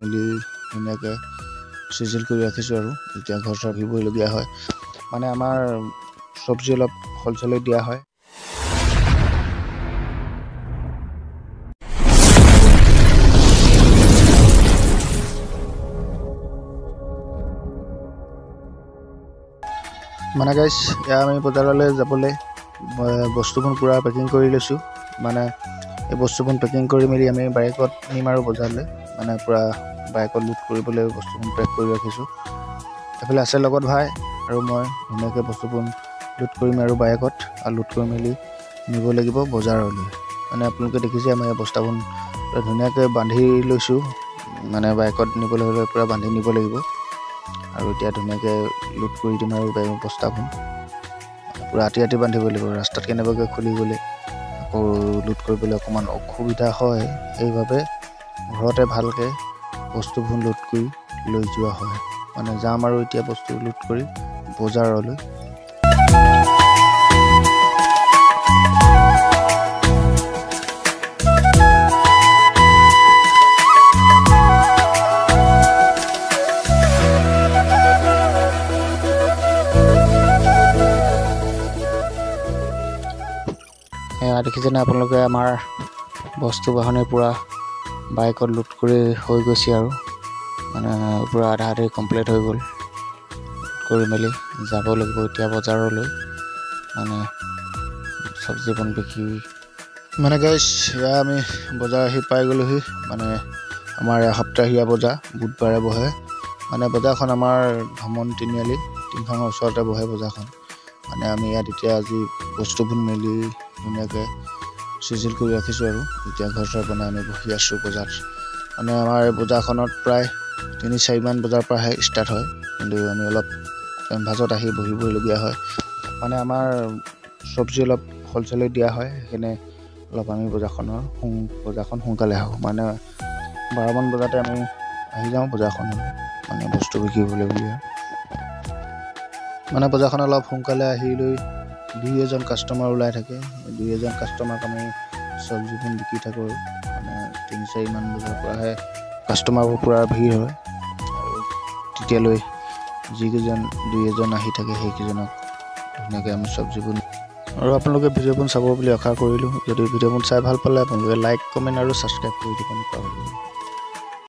মেলি ধুনীয়াকৈ চিজিল কৰি ৰাখিছোঁ আৰু এতিয়া ঘৰ চৰ ভাবিবলগীয়া হয় মানে আমাৰ চব্জি অলপ হ'লচেলত দিয়া হয়। মানে গাইছ এয়া আমি বজাৰলৈ যাবলৈ বস্তুবোৰ পূৰা পেকিং কৰি লৈছোঁ। মানে এই বস্তুবোৰ পেকিং কৰি মেলি আমি বাইকত নিম আৰু বজাৰলৈ মানে পূৰা বাইকত লোড কৰিবলৈ বস্তুবোৰ পেক কৰি ৰাখিছোঁ। এইফালে আছে লগত ভাই আৰু মই ধুনীয়াকৈ বস্তুবোৰ লোড কৰিম আৰু বাইকত লোড কৰি মেলি নিব লাগিব বজাৰলৈ। মানে আপোনালোকে দেখিছে আমি এই বস্তাবোৰ ধুনীয়াকৈ বান্ধি লৈছোঁ। মানে বাইকত নিবলৈ হ'লে পূৰা বান্ধি নিব লাগিব আৰু এতিয়া ধুনীয়াকৈ লোড কৰি দিম আৰু বস্তাবোৰ পূৰা ৰাতি বান্ধিব লাগিব। ৰাস্তাত কেনেবাকৈ খুলি গ'লে আকৌ লোড কৰিবলৈ অকণমান অসুবিধা হয়, সেইবাবে ঘৰতে ভালকৈ বস্তুবোৰ লোড কৰি লৈ যোৱা হয়। মানে যাম আৰু এতিয়া বস্তু লোড কৰি বজাৰলৈ। দেখিছেনে আপোনালোকে আমাৰ বস্তু বাহনি পূৰা বাইকত লোড কৰি হৈ গৈছে আৰু মানে পূৰা আধা কমপ্লিট হৈ গ'ল। কৰি মেলি যাব লাগিব এতিয়া বজাৰলৈ মানে চব্জিবোৰ বিক্ৰী। মানে গাইছ এয়া আমি বজাৰ আহি পাই গ'লোহি। মানে আমাৰ সপ্তাহীয়া বজাৰ বুধবাৰে বহে। মানে বজাৰখন আমাৰ ভ্ৰমণ তিনিআলি তিনিখনৰ ওচৰতে বহে বজাৰখন। মানে আমি ইয়াত এতিয়া আজি বস্তুবোৰ মেলি ধুনীয়াকৈ চিজিল কৰি ৰাখিছোঁ আৰু এতিয়া ঘৰ চৰ বনাই আমি বহি আছোঁ বজাৰত। মানে আমাৰ এই বজাৰখনত প্ৰায় 3-4মান বজাৰ পৰাহে ষ্টাৰ্ট হয়, কিন্তু আমি অলপ ভাজত আহি বহিবলগীয়া হয়। মানে আমাৰ চব্জি অলপ হ'লচেলত দিয়া হয়, সেইকাৰণে অলপ আমি বজাৰখন সোনকালে আহোঁ। মানে 12মান বজাতে আমি আহি যাওঁ বজাৰখনত মানে বস্তু বিকিবলৈ বুলিয়ে। মানে বজাৰখন অলপ সোনকালে আহি লৈ 2-এজন কাষ্টমাৰ ওলাই থাকে। 2-এজন কাষ্টমাৰক আমি চব্জিবোৰ বিকি থাকোঁ। মানে 3-4মান বজাৰ পৰাহে কাষ্টমাৰবোৰ পূৰা ভিৰ হয় আৰু তেতিয়ালৈ যিকেইজন 2-এজন আহি থাকে সেইকেইজনক ধুনীয়াকৈ আমি চব্জিবোৰ আৰু আপোনালোকে ভিডিঅ'বোৰ চাব বুলি আশা কৰিলোঁ। যদি ভিডিঅ'বোৰ চাই ভাল পালে আপোনালোকে লাইক, কমেণ্ট আৰু ছাবস্ক্ৰাইব কৰি দিব নাপাহৰিব।